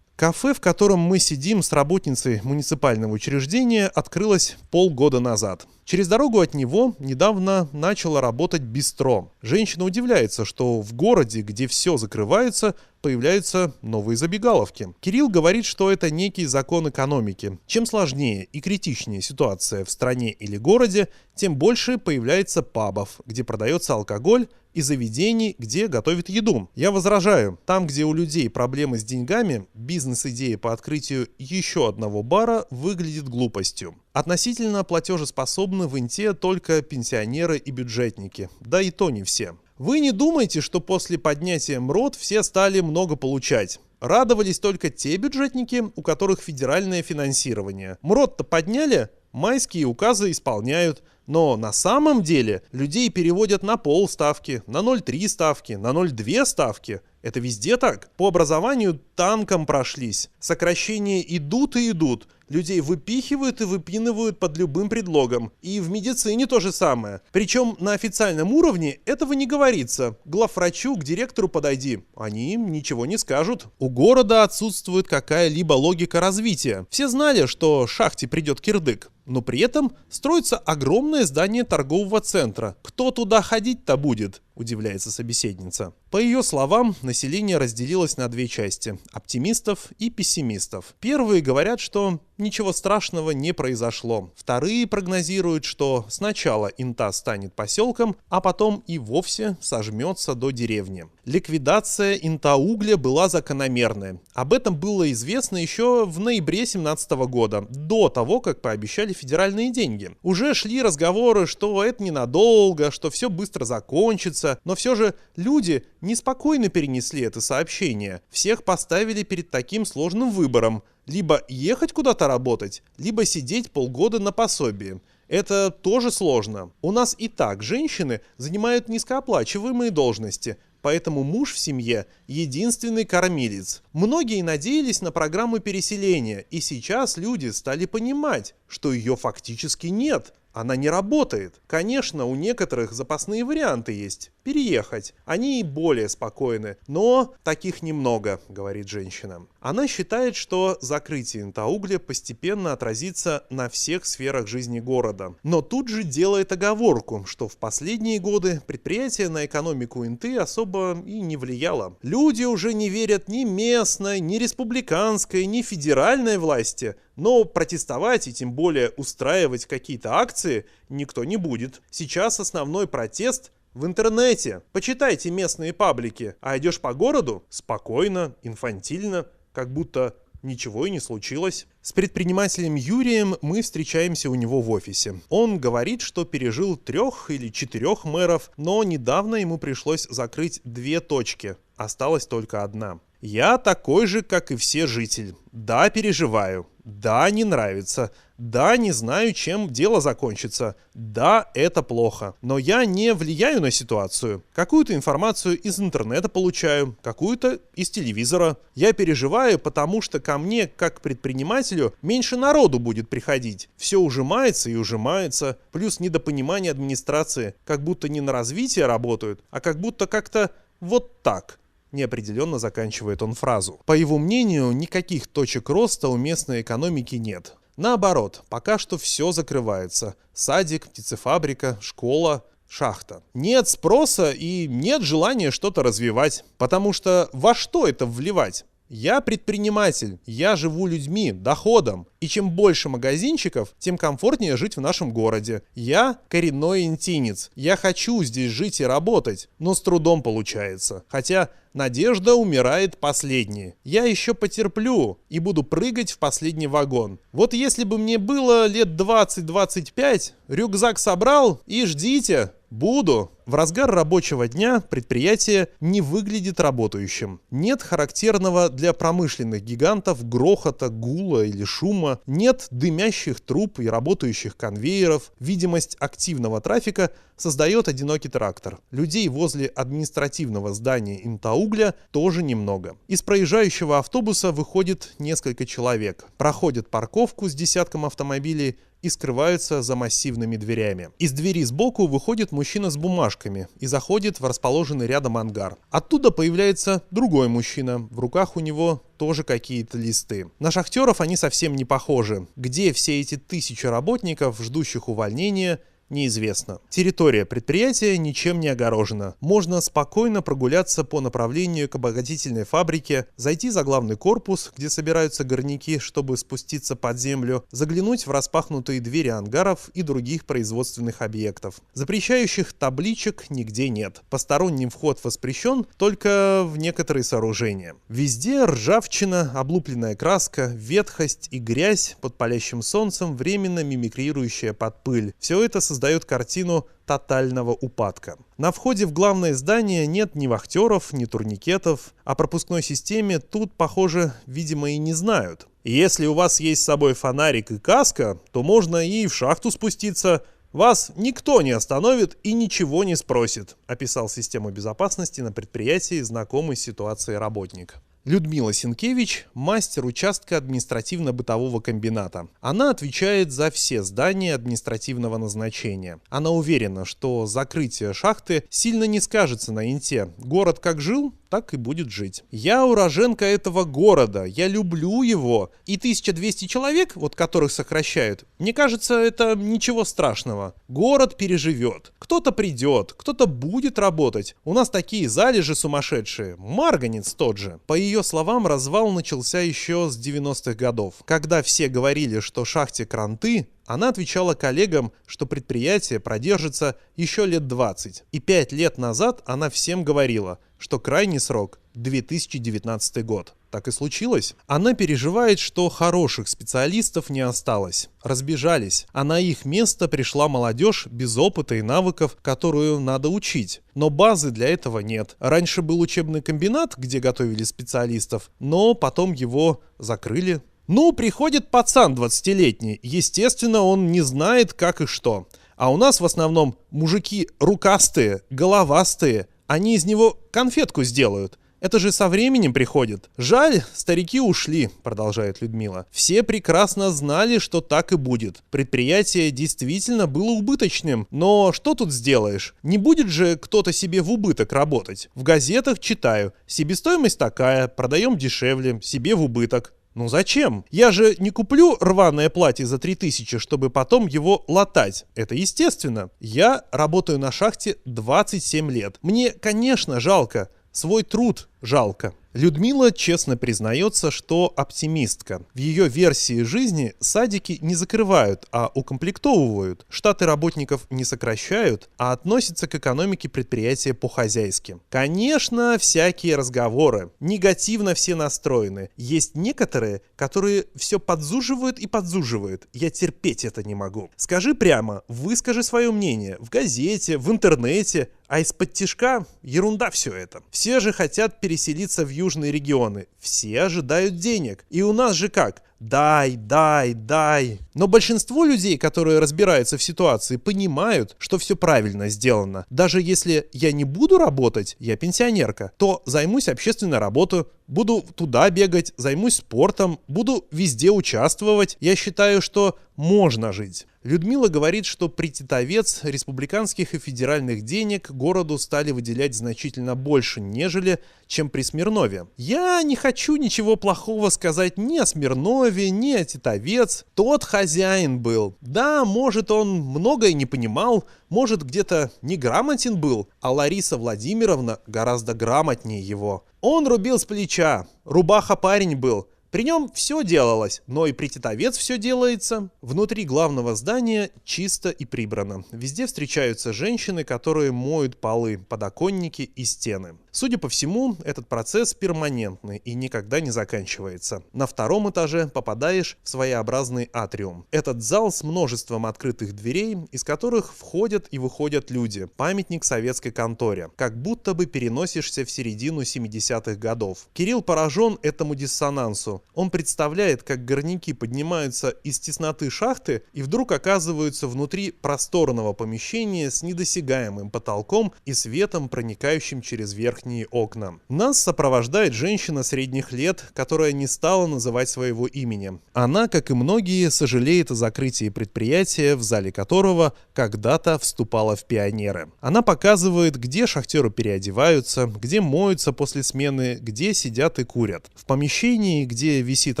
Кафе, в котором мы сидим с работницей муниципального учреждения, открылось полгода назад. Через дорогу от него недавно начало работать бистро. Женщина удивляется, что в городе, где все закрывается, появляются новые забегаловки. Кирилл говорит, что это некий закон экономики. Чем сложнее и критичнее ситуация в стране или городе, тем больше появляется пабов, где продается алкоголь, и заведений, где готовят еду. Я возражаю, там, где у людей проблемы с деньгами, бизнес-идея по открытию еще одного бара выглядит глупостью. Относительно платежеспособны в Инте только пенсионеры и бюджетники, да и то не все. Вы не думайте, что после поднятия МРОТ все стали много получать. Радовались только те бюджетники, у которых федеральное финансирование. МРОТ-то подняли, майские указы исполняют. Но на самом деле людей переводят на полставки, на 0,3 ставки, на 0,2 ставки. Это везде так. По образованию танком прошлись. Сокращения идут и идут. Людей выпихивают и выпинывают под любым предлогом. И в медицине то же самое. Причем на официальном уровне этого не говорится. К главврачу, к директору подойди. Они им ничего не скажут. У города отсутствует какая-либо логика развития. Все знали, что шахте придет кирдык. Но при этом строится огромное здание торгового центра. Кто туда ходить-то будет? Удивляется собеседница. По ее словам, население разделилось на две части – оптимистов и пессимистов. Первые говорят, что ничего страшного не произошло. Вторые прогнозируют, что сначала Инта станет поселком, а потом и вовсе сожмется до деревни. Ликвидация Интаугля была закономерной. Об этом было известно еще в ноябре 2017 года, до того, как пообещали федеральные деньги. Уже шли разговоры, что это ненадолго, что все быстро закончится, но все же люди неспокойно перенесли это сообщение. Всех поставили перед таким сложным выбором. Либо ехать куда-то работать, либо сидеть полгода на пособии. Это тоже сложно. У нас и так женщины занимают низкооплачиваемые должности, поэтому муж в семье – единственный кормилец. Многие надеялись на программу переселения, и сейчас люди стали понимать, что ее фактически нет. Она не работает. Конечно, у некоторых запасные варианты есть. Переехать. Они и более спокойны. Но таких немного, говорит женщина. Она считает, что закрытие Интаугля постепенно отразится на всех сферах жизни города. Но тут же делает оговорку, что в последние годы предприятие на экономику Инты особо и не влияло. Люди уже не верят ни местной, ни республиканской, ни федеральной власти. Но протестовать и тем более устраивать какие-то акции никто не будет. Сейчас основной протест в интернете. Почитайте местные паблики, а идешь по городу спокойно, инфантильно, как будто ничего и не случилось. С предпринимателем Юрием мы встречаемся у него в офисе. Он говорит, что пережил 3 или 4 мэров, но недавно ему пришлось закрыть 2 точки. Осталась только одна. Я такой же, как и все жители. Да, переживаю. Да, не нравится. Да, не знаю, чем дело закончится. Да, это плохо. Но я не влияю на ситуацию. Какую-то информацию из интернета получаю, какую-то из телевизора. Я переживаю, потому что ко мне, как к предпринимателю, меньше народу будет приходить. Все ужимается и ужимается. Плюс недопонимание администрации. Как будто не на развитие работают, а как будто как-то вот так. Неопределенно заканчивает он фразу. По его мнению, никаких точек роста у местной экономики нет. Наоборот, пока что все закрывается. Садик, птицефабрика, школа, шахта. Нет спроса и нет желания что-то развивать. Потому что во что это вливать? Я предприниматель, я живу людьми, доходом. И чем больше магазинчиков, тем комфортнее жить в нашем городе. Я коренной интинец. Я хочу здесь жить и работать, но с трудом получается. Хотя надежда умирает последней. Я еще потерплю и буду прыгать в последний вагон. Вот если бы мне было лет 20-25, рюкзак собрал и ждите. Буду. В разгар рабочего дня предприятие не выглядит работающим. Нет характерного для промышленных гигантов грохота, гула или шума. Нет дымящих труб и работающих конвейеров. Видимость активного трафика создает одинокий трактор. Людей возле административного здания Интаугля тоже немного. Из проезжающего автобуса выходит несколько человек. Проходят парковку с десятком автомобилей и скрываются за массивными дверями. Из двери сбоку выходит мужчина с бумажками и заходит в расположенный рядом ангар. Оттуда появляется другой мужчина. В руках у него тоже какие-то листы. На шахтеров они совсем не похожи. Где все эти 1000 работников, ждущих увольнения, неизвестно. Территория предприятия ничем не огорожена. Можно спокойно прогуляться по направлению к обогатительной фабрике, зайти за главный корпус, где собираются горняки, чтобы спуститься под землю, заглянуть в распахнутые двери ангаров и других производственных объектов. Запрещающих табличек нигде нет. Посторонний вход воспрещен только в некоторые сооружения. Везде ржавчина, облупленная краска, ветхость и грязь под палящим солнцем, временно мимикрирующая под пыль. Все это создает картину тотального упадка. На входе в главное здание нет ни вахтеров, ни турникетов. О пропускной системе тут, похоже, видимо, и не знают. Если у вас есть с собой фонарик и каска, то можно и в шахту спуститься. Вас никто не остановит и ничего не спросит, описал систему безопасности на предприятии знакомый с ситуацией работник. Людмила Сенкевич – мастер участка административно-бытового комбината. Она отвечает за все здания административного назначения. Она уверена, что закрытие шахты сильно не скажется на Инте. Город как жил, так и будет жить. Я уроженка этого города, я люблю его. И 1200 человек, вот которых сокращают, мне кажется, это ничего страшного. Город переживет. Кто-то придет, кто-то будет работать. У нас такие залежи сумасшедшие. Марганец тот же. По ее словам, развал начался еще с 90-х годов. Когда все говорили, что шахте кранты, она отвечала коллегам, что предприятие продержится еще лет 20. И 5 лет назад она всем говорила, что крайний срок – 2019 год. Так и случилось. Она переживает, что хороших специалистов не осталось. Разбежались, а на их место пришла молодежь без опыта и навыков, которую надо учить. Но базы для этого нет. Раньше был учебный комбинат, где готовили специалистов, но потом его закрыли. Ну, приходит пацан 20-летний, естественно, он не знает, как и что. А у нас в основном мужики рукастые, головастые, они из него конфетку сделают. Это же со временем приходит. Жаль, старики ушли, продолжает Людмила. Все прекрасно знали, что так и будет. Предприятие действительно было убыточным. Но что тут сделаешь? Не будет же кто-то себе в убыток работать. В газетах читаю. Себестоимость такая, продаем дешевле, себе в убыток. Ну зачем? Я же не куплю рваное платье за 3000, чтобы потом его латать. Это естественно. Я работаю на шахте 27 лет. Мне, конечно, жалко. Свой труд жалко. Людмила честно признается, что оптимистка. В ее версии жизни садики не закрывают, а укомплектовывают. Штаты работников не сокращают, а относятся к экономике предприятия по-хозяйски. Конечно, всякие разговоры. Негативно все настроены. Есть некоторые, которые все подзуживают и подзуживают. Я терпеть это не могу. Скажи прямо, выскажи свое мнение в газете, в интернете. А из-под тишка ерунда все это. Все же хотят переселиться в южные регионы. Все ожидают денег. И у нас же как? Дай, дай, дай. Но большинство людей, которые разбираются в ситуации, понимают, что все правильно сделано. Даже если я не буду работать, я пенсионерка, то займусь общественной работой, буду туда бегать, займусь спортом, буду везде участвовать. Я считаю, что можно жить. Людмила говорит, что при Титовец республиканских и федеральных денег городу стали выделять значительно больше, нежели чем при Смирнове. Я не хочу ничего плохого сказать ни о Смирнове, ни о Титовец. Тот хозяин был. Да, может, он многое не понимал, может, где-то неграмотен был, а Лариса Владимировна гораздо грамотнее его. Он рубил с плеча, рубаха парень был. При нем все делалось, но и при Титовец все делается. Внутри главного здания чисто и прибрано. Везде встречаются женщины, которые моют полы, подоконники и стены. Судя по всему, этот процесс перманентный и никогда не заканчивается. На втором этаже попадаешь в своеобразный атриум. Этот зал с множеством открытых дверей, из которых входят и выходят люди. Памятник советской конторе. Как будто бы переносишься в середину 70-х годов. Кирилл поражен этому диссонансу. Он представляет, как горняки поднимаются из тесноты шахты и вдруг оказываются внутри просторного помещения с недосягаемым потолком и светом, проникающим через верхние окна. Нас сопровождает женщина средних лет, которая не стала называть своего имени. Она, как и многие, сожалеет о закрытии предприятия, в зале которого когда-то вступала в пионеры. Она показывает, где шахтеры переодеваются, где моются после смены, где сидят и курят. В помещении, где висит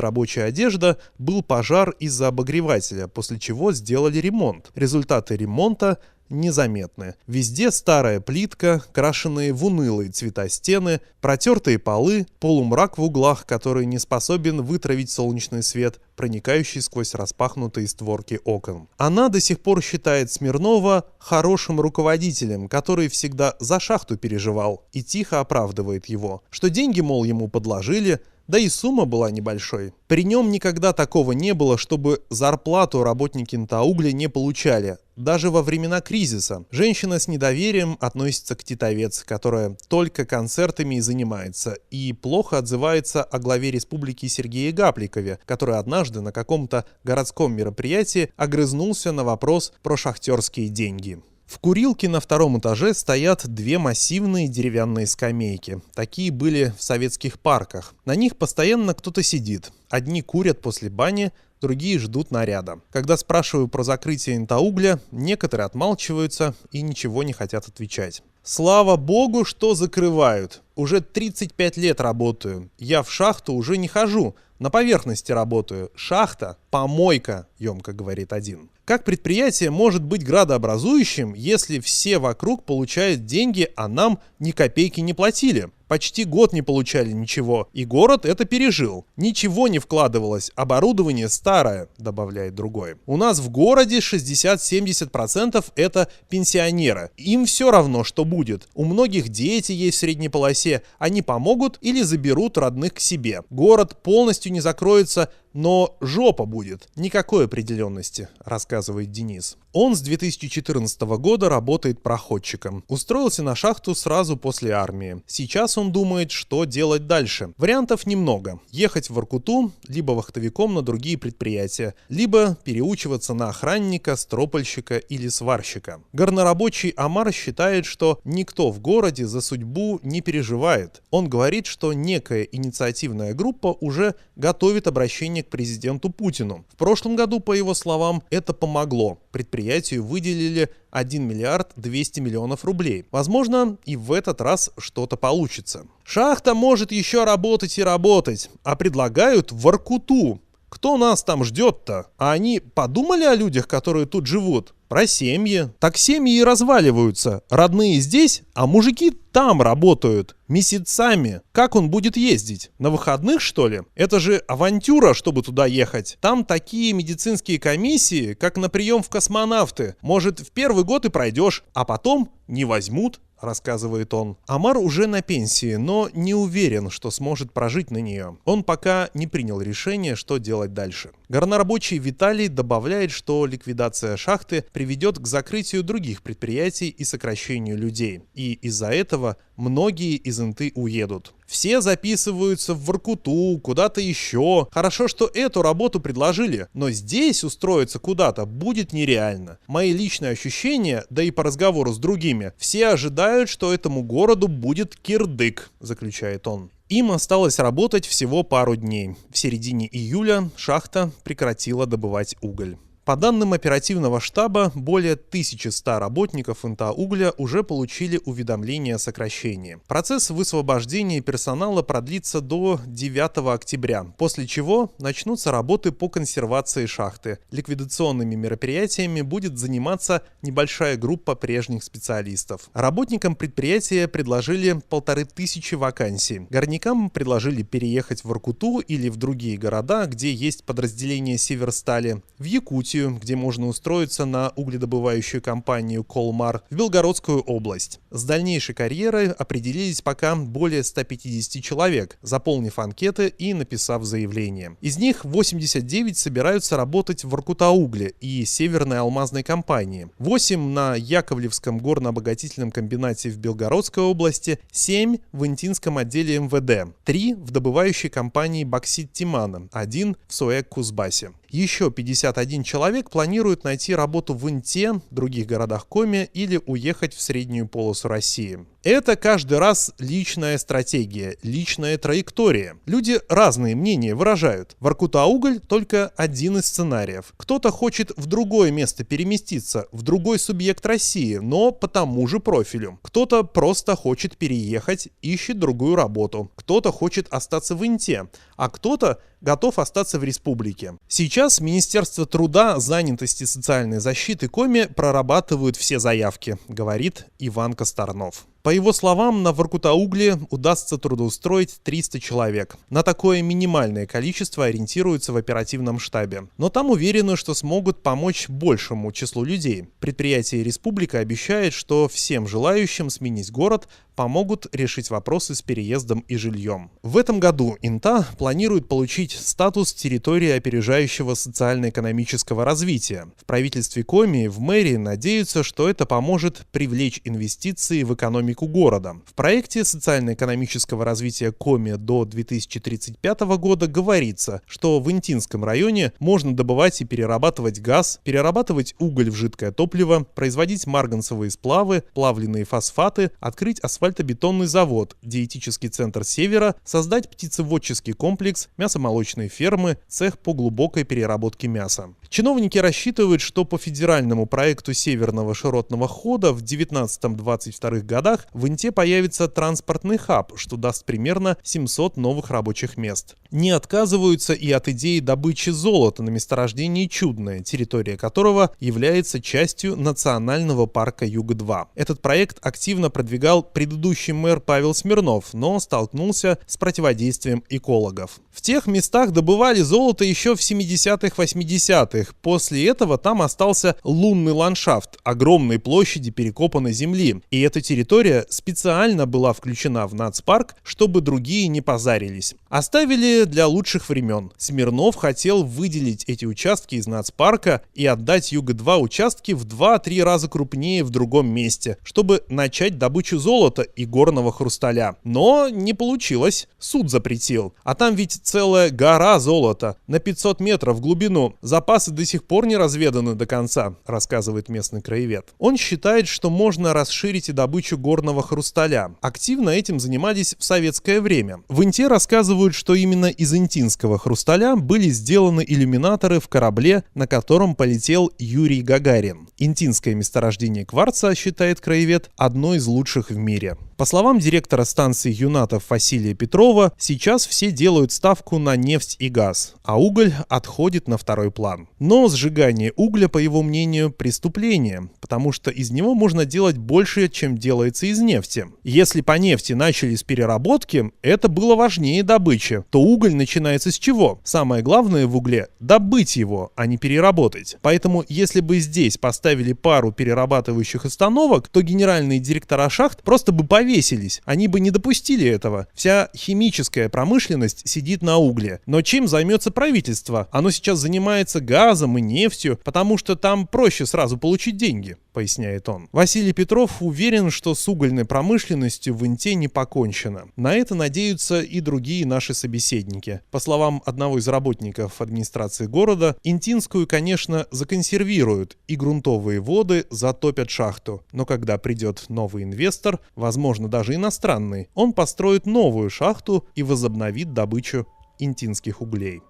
рабочая одежда, был пожар из-за обогревателя, после чего сделали ремонт. Результаты ремонта незаметны. Везде старая плитка, крашеные в унылые цвета стены, протертые полы, полумрак в углах, который не способен вытравить солнечный свет, проникающий сквозь распахнутые створки окон. Она до сих пор считает Смирнова хорошим руководителем, который всегда за шахту переживал, и тихо оправдывает его, что деньги, мол, ему подложили, да и сумма была небольшой. При нем никогда такого не было, чтобы зарплату работники Нтаугля не получали. Даже во времена кризиса. Женщина с недоверием относится к Титовец, которая только концертами и занимается, и плохо отзывается о главе республики Сергее Гапликове, который однажды на каком-то городском мероприятии огрызнулся на вопрос про шахтерские деньги. В курилке на втором этаже стоят две массивные деревянные скамейки. Такие были в советских парках. На них постоянно кто-то сидит. Одни курят после бани, другие ждут наряда. Когда спрашиваю про закрытие Нтаугля, некоторые отмалчиваются и ничего не хотят отвечать. Слава богу, что закрывают. Уже 35 лет работаю. Я в шахту уже не хожу. На поверхности работаю. Шахта – помойка, емко говорит один. Как предприятие может быть градообразующим, если все вокруг получают деньги, а нам ни копейки не платили? Почти год не получали ничего, и город это пережил. Ничего не вкладывалось, оборудование старое, добавляет другой. У нас в городе 60-70% это пенсионеры. Им все равно, что будет. У многих дети есть в средней полосе, они помогут или заберут родных к себе. Город полностью не закроется, но жопа будет. Никакой определенности, рассказывает Денис. Он с 2014 года работает проходчиком. Устроился на шахту сразу после армии. Сейчас он думает, что делать дальше. Вариантов немного. Ехать в Воркуту, либо вахтовиком на другие предприятия, либо переучиваться на охранника, стропольщика или сварщика. Горнорабочий Амар считает, что никто в городе за судьбу не переживает. Он говорит, что некая инициативная группа уже готовит обращение к президенту Путину. В прошлом году, по его словам, это помогло. Предприятию выделили 1 миллиард 200 миллионов рублей. Возможно, и в этот раз что-то получится. Шахта может еще работать и работать, а предлагают в Воркуту. Кто нас там ждет-то? А они подумали о людях, которые тут живут? про семьи. Так семьи и разваливаются. Родные здесь, а мужики там работают. Месяцами. Как он будет ездить? На выходных, что ли? Это же авантюра, чтобы туда ехать. Там такие медицинские комиссии, как на прием в космонавты. Может, в первый год и пройдешь, а потом не возьмут, рассказывает он. Омар уже на пенсии, но не уверен, что сможет прожить на нее. Он пока не принял решение, что делать дальше. Горнорабочий Виталий добавляет, что ликвидация шахты приведет к закрытию других предприятий и сокращению людей. И из-за этого многие из Инты уедут. Все записываются в Воркуту, куда-то еще. Хорошо, что эту работу предложили, но здесь устроиться куда-то будет нереально. Мои личные ощущения, да и по разговору с другими, все ожидают, что этому городу будет кирдык, заключает он. Им осталось работать всего пару дней. В середине июля шахта прекратила добывать уголь. По данным оперативного штаба, более 1100 работников Интаугля уже получили уведомление о сокращении. Процесс высвобождения персонала продлится до 9 октября, после чего начнутся работы по консервации шахты. Ликвидационными мероприятиями будет заниматься небольшая группа прежних специалистов. Работникам предприятия предложили 1500 вакансий. Горнякам предложили переехать в Воркуту или в другие города, где есть подразделение Северстали, в Якутию, где можно устроиться на угледобывающую компанию «Колмар», в Белгородскую область. С дальнейшей карьерой определились пока более 150 человек, заполнив анкеты и написав заявление. Из них 89 собираются работать в Воркутаугле и Северной алмазной компании, 8 на Яковлевском горно-обогатительном комбинате в Белгородской области, 7 в Интинском отделе МВД, 3 в добывающей компании «Боксит Тимана», 1 в СОЭК-Кузбассе. Еще 51 человек планируют найти работу в Инте, других городах Коми или уехать в среднюю полосу России. Это каждый раз личная стратегия, личная траектория. Люди разные мнения выражают. Воркутаугль только один из сценариев. Кто-то хочет в другое место переместиться, в другой субъект России, но по тому же профилю. Кто-то просто хочет переехать, ищет другую работу. Кто-то хочет остаться в Инте, а кто-то готов остаться в республике. Сейчас Министерство труда, занятости и социальной защиты Коми прорабатывают все заявки, говорит Иван Косторнов. По его словам, на Воркутаугле удастся трудоустроить 300 человек. На такое минимальное количество ориентируются в оперативном штабе. Но там уверены, что смогут помочь большему числу людей. Предприятие «Республика» обещает, что всем желающим сменить город помогут решить вопросы с переездом и жильем. В этом году Инта планирует получить статус территории опережающего социально-экономического развития. В правительстве Коми и в мэрии надеются, что это поможет привлечь инвестиции в экономику города. В проекте социально-экономического развития Коми до 2035 года говорится, что в Интинском районе можно добывать и перерабатывать газ, перерабатывать уголь в жидкое топливо, производить марганцевые сплавы, плавленые фосфаты, открыть асфальтобетонный завод, диетический центр Севера, создать птицеводческий комплекс, мясомолочные фермы, цех по глубокой переработке мяса. Чиновники рассчитывают, что по федеральному проекту Северного широтного хода в 19-22 годах в Инте появится транспортный хаб, что даст примерно 700 новых рабочих мест. Не отказываются и от идеи добычи золота на месторождении Чудное, территория которого является частью Национального парка Юга-2. Этот проект активно продвигал предыдущий мэр Павел Смирнов, но столкнулся с противодействием экологов. В тех местах добывали золото еще в 70-80-х. После этого там остался лунный ландшафт, огромной площади перекопанной земли, и эта территория специально была включена в нацпарк, чтобы другие не позарились. Оставили для лучших времен. Смирнов хотел выделить эти участки из нацпарка и отдать Юга-2 участки в 2-3 раза крупнее в другом месте, чтобы начать добычу золота и горного хрусталя. Но не получилось. Суд запретил. А там ведь целая гора золота на 500 метров в глубину. Запасы до сих пор не разведаны до конца, рассказывает местный краевед. Он считает, что можно расширить и добычу горного хрусталя. Активно этим занимались в советское время. В Инте рассказывают, что именно из интинского хрусталя были сделаны иллюминаторы в корабле, на котором полетел Юрий Гагарин. Интинское месторождение кварца, считает краевед, одно из лучших в мире. По словам директора станции Юнатов Василия Петрова, сейчас все делают ставку на нефть и газ, а уголь отходит на второй план. Но сжигание угля, по его мнению, преступление, потому что из него можно делать больше, чем делается из нефти. Если по нефти начали с переработки, это было важнее добычи, то уголь начинается с чего? Самое главное в угле – добыть его, а не переработать. Поэтому, если бы здесь поставили пару перерабатывающих установок, то генеральные директора шахт просто бы повесились, они бы не допустили этого. Вся химическая промышленность сидит на угле. Но чем займется правительство? Оно сейчас занимается газом и нефтью, потому что там проще сразу получить деньги, поясняет он. Василий Петров уверен, что с угольной промышленностью в Инте не покончено. На это надеются и другие наши собеседники. По словам одного из работников администрации города, Интинскую, конечно, законсервируют и грунтовые воды затопят шахту. Но когда придет новый инвестор, возможно даже иностранный, он построит новую шахту и возобновит добычу интинских углей.